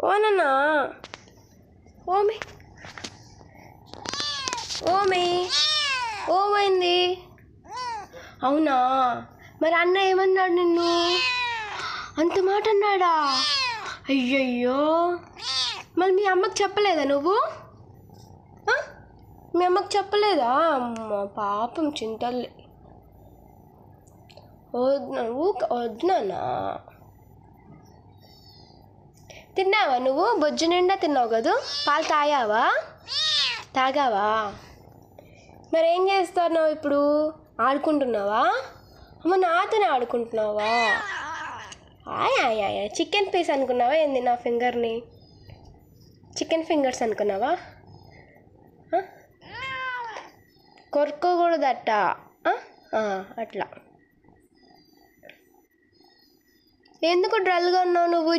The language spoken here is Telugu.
ఓనన్నా ఓమి ఓమి ఓమైంది? అవునా? మరి అన్న ఏమన్నాడు నిన్ను? అంత మాట అన్నాడా? అయ్యయ్యో, మరి మీ అమ్మకి చెప్పలేదా నువ్వు? మీ అమ్మకి చెప్పలేదా? అమ్మ పాపం చింతల్లి. వద్దునా? తిన్నావా నువ్వు? బొజ్జు నిండా తిన్నావు కదా? పాలు తాగావా? మరి ఏం చేస్తున్నావు ఇప్పుడు? ఆడుకుంటున్నావా? అమ్మ నాతోనే ఆడుకుంటున్నావా? చికెన్ పీస్ అనుకున్నావా ఏంది? నా ఫింగర్ని చికెన్ ఫింగర్స్ అనుకున్నావా? కొరుకోకూడదట అట్లా. ఎందుకు డ్రల్గా ఉన్నావు నువ్వు?